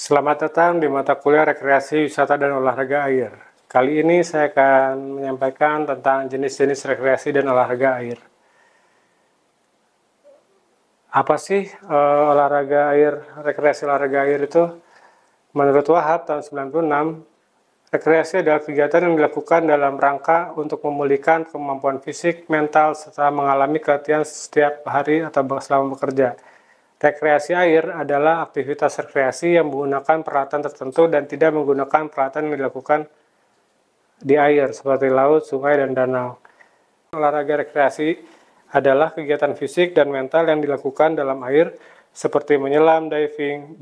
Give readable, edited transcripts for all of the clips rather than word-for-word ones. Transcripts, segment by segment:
Selamat datang di mata kuliah rekreasi, wisata, dan olahraga air. Kali ini saya akan menyampaikan tentang jenis-jenis rekreasi dan olahraga air. Apa sih olahraga air, rekreasi olahraga air itu? Menurut Wahab tahun 96, rekreasi adalah kegiatan yang dilakukan dalam rangka untuk memulihkan kemampuan fisik, mental, serta mengalami kelatihan setiap hari atau selama bekerja. Rekreasi air adalah aktivitas rekreasi yang menggunakan peralatan tertentu dan tidak menggunakan peralatan yang dilakukan di air, seperti laut, sungai, dan danau. Olahraga rekreasi adalah kegiatan fisik dan mental yang dilakukan dalam air, seperti menyelam, diving,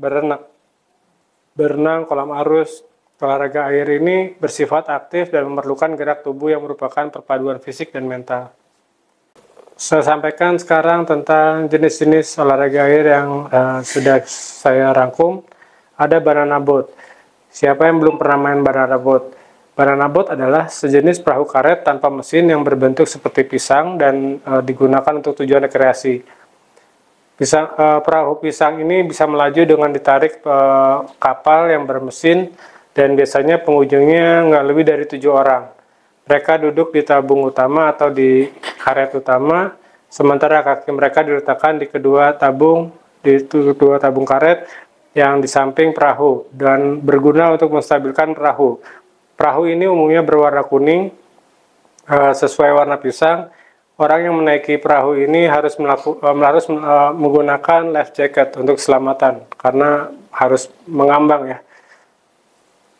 berenang, kolam arus. Olahraga air ini bersifat aktif dan memerlukan gerak tubuh yang merupakan perpaduan fisik dan mental. Saya sampaikan sekarang tentang jenis-jenis olahraga air yang sudah saya rangkum. Ada banana boat. Siapa yang belum pernah main banana boat? Banana boat adalah sejenis perahu karet tanpa mesin yang berbentuk seperti pisang dan digunakan untuk tujuan rekreasi. Perahu pisang ini bisa melaju dengan ditarik kapal yang bermesin dan biasanya pengunjungnya nggak lebih dari 7 orang. Mereka duduk di tabung utama atau di karet utama, sementara kaki mereka diletakkan di kedua tabung karet yang di samping perahu dan berguna untuk menstabilkan perahu. Perahu ini umumnya berwarna kuning sesuai warna pisang. Orang yang menaiki perahu ini harus menggunakan life jacket untuk keselamatan karena harus mengambang ya.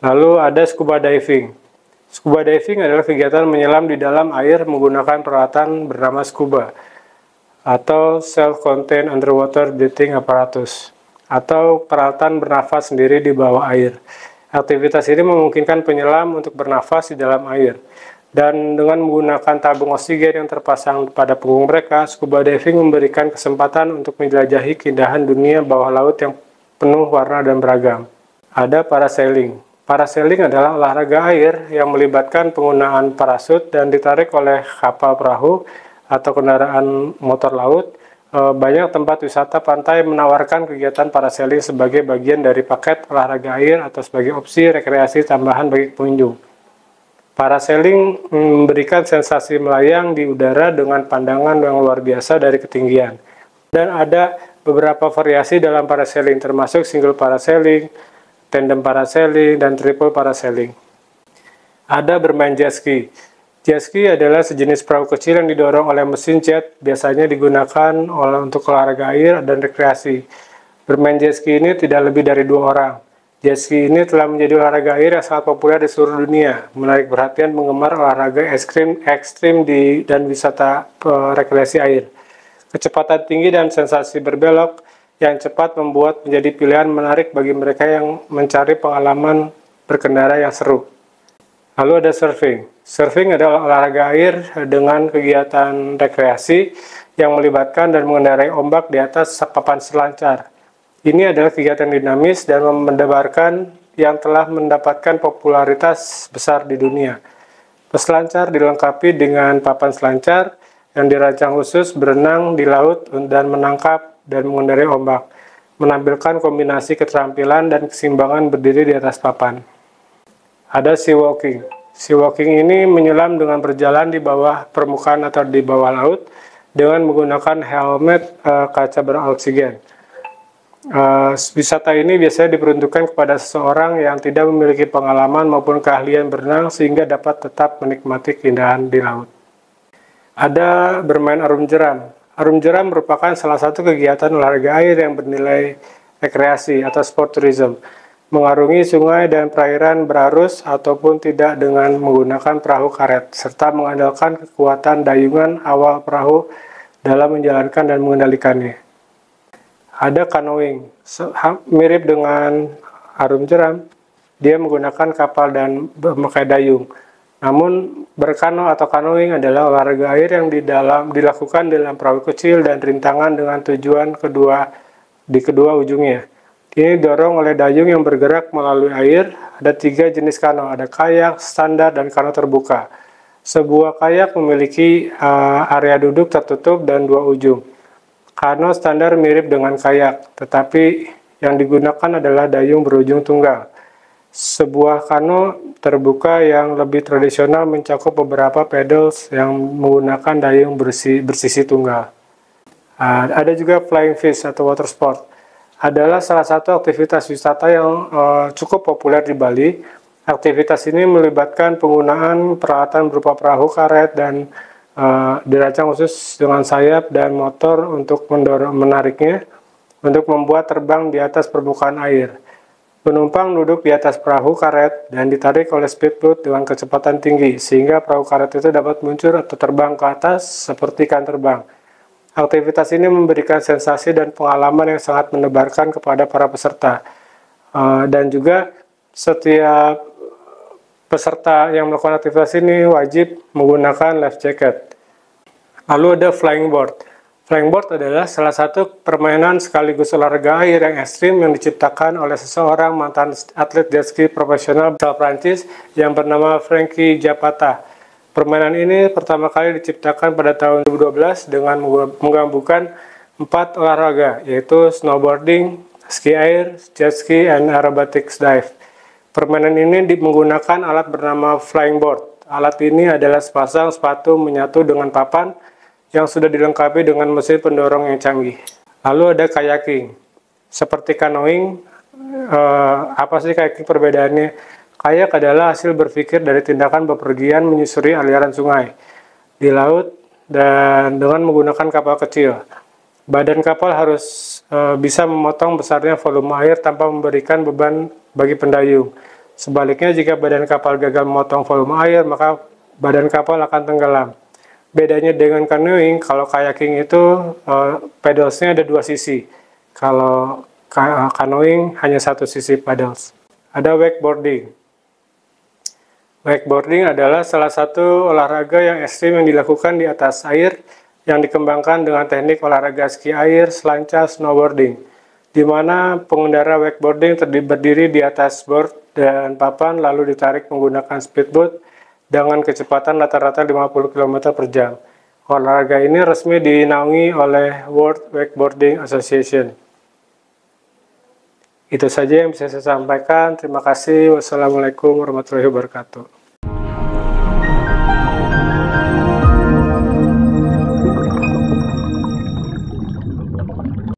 Lalu ada scuba diving. Scuba diving adalah kegiatan menyelam di dalam air menggunakan peralatan bernama scuba atau self-contained underwater breathing apparatus atau peralatan bernafas sendiri di bawah air. Aktivitas ini memungkinkan penyelam untuk bernafas di dalam air. Dan dengan menggunakan tabung oksigen yang terpasang pada punggung mereka, scuba diving memberikan kesempatan untuk menjelajahi keindahan dunia bawah laut yang penuh warna dan beragam. Ada parasailing. Parasailing adalah olahraga air yang melibatkan penggunaan parasut dan ditarik oleh kapal perahu atau kendaraan motor laut. Banyak tempat wisata pantai menawarkan kegiatan parasailing sebagai bagian dari paket olahraga air atau sebagai opsi rekreasi tambahan bagi pengunjung. Parasailing memberikan sensasi melayang di udara dengan pandangan yang luar biasa dari ketinggian. Dan ada beberapa variasi dalam parasailing, termasuk single parasailing, tandem parasailing, dan triple parasailing. Ada bermain jet ski. Jet ski adalah sejenis perahu kecil yang didorong oleh mesin jet, biasanya digunakan untuk olahraga air dan rekreasi. Bermain jet ski ini tidak lebih dari 2 orang. Jet ski ini telah menjadi olahraga air yang sangat populer di seluruh dunia, menarik perhatian penggemar olahraga ekstrim dan wisata rekreasi air. Kecepatan tinggi dan sensasi berbelok yang cepat membuat menjadi pilihan menarik bagi mereka yang mencari pengalaman berkendara yang seru. Lalu ada surfing. Surfing adalah olahraga air dengan kegiatan rekreasi yang melibatkan dan mengendarai ombak di atas papan selancar. Ini adalah kegiatan dinamis dan mendebarkan yang telah mendapatkan popularitas besar di dunia. Peselancar dilengkapi dengan papan selancar yang dirancang khusus berenang di laut dan menangkap dan mengendarai ombak, menampilkan kombinasi keterampilan dan keseimbangan berdiri di atas papan. Ada sea walking. Sea walking ini menyelam dengan berjalan di bawah permukaan atau di bawah laut dengan menggunakan helmet kaca beroksigen. Wisata ini biasanya diperuntukkan kepada seseorang yang tidak memiliki pengalaman maupun keahlian berenang sehingga dapat tetap menikmati keindahan di laut. Ada bermain arum jeram. Arum jeram merupakan salah satu kegiatan olahraga air yang bernilai rekreasi atau sport tourism. Mengarungi sungai dan perairan berarus ataupun tidak dengan menggunakan perahu karet, serta mengandalkan kekuatan dayungan awal perahu dalam menjalankan dan mengendalikannya. Ada canoeing, mirip dengan arum jeram, dia menggunakan kapal dan memakai dayung. Namun berkano atau canoeing adalah olahraga air yang dilakukan dalam perahu kecil dan rintangan dengan tujuan di kedua ujungnya. Ini didorong oleh dayung yang bergerak melalui air. Ada 3 jenis kano, ada kayak, standar, dan kano terbuka. Sebuah kayak memiliki area duduk tertutup dan 2 ujung. Kano standar mirip dengan kayak, tetapi Yang digunakan adalah dayung berujung tunggal. Sebuah kano terbuka yang lebih tradisional mencakup beberapa pedals yang menggunakan dayung bersisi tunggal. Ada juga flying fish atau water sport. Adalah salah satu aktivitas wisata yang cukup populer di Bali. Aktivitas ini melibatkan penggunaan peralatan berupa perahu karet dan dirancang khusus dengan sayap dan motor untuk menariknya untuk membuat terbang di atas permukaan air. Penumpang duduk di atas perahu karet dan ditarik oleh speedboat dengan kecepatan tinggi, sehingga perahu karet itu dapat meluncur atau terbang ke atas seperti ikan terbang. Aktivitas ini memberikan sensasi dan pengalaman yang sangat menebarkan kepada para peserta. Dan juga setiap peserta yang melakukan aktivitas ini wajib menggunakan life jacket. Lalu ada flying board. Flying board adalah salah satu permainan sekaligus olahraga air yang ekstrim yang diciptakan oleh seseorang mantan atlet jet ski profesional asal Prancis yang bernama Frankie Zapata. Permainan ini pertama kali diciptakan pada tahun 2012 dengan menggabungkan 4 olahraga, yaitu snowboarding, ski air, jet ski, dan aerobatics dive. Permainan ini menggunakan alat bernama flying board. Alat ini adalah sepasang sepatu menyatu dengan papan yang sudah dilengkapi dengan mesin pendorong yang canggih. Lalu ada kayaking. Seperti canoeing, apa sih kayaking perbedaannya? Kayak adalah hasil berpikir dari tindakan bepergian menyusuri aliran sungai di laut dan dengan menggunakan kapal kecil. Badan kapal harus bisa memotong besarnya volume air tanpa memberikan beban bagi pendayung. Sebaliknya, jika badan kapal gagal memotong volume air, maka badan kapal akan tenggelam. Bedanya dengan canoeing, kalau kayaking itu pedalsnya ada 2 sisi. Kalau canoeing hanya 1 sisi pedals. Ada wakeboarding. Wakeboarding adalah salah satu olahraga yang ekstrim yang dilakukan di atas air yang dikembangkan dengan teknik olahraga ski air, selancar, snowboarding, di mana pengendara wakeboarding berdiri di atas board dan papan lalu ditarik menggunakan speedboat dengan kecepatan rata-rata 50 km per jam. Olahraga ini resmi dinaungi oleh World Wakeboarding Association. Itu saja yang bisa saya sampaikan. Terima kasih. Wassalamualaikum warahmatullahi wabarakatuh.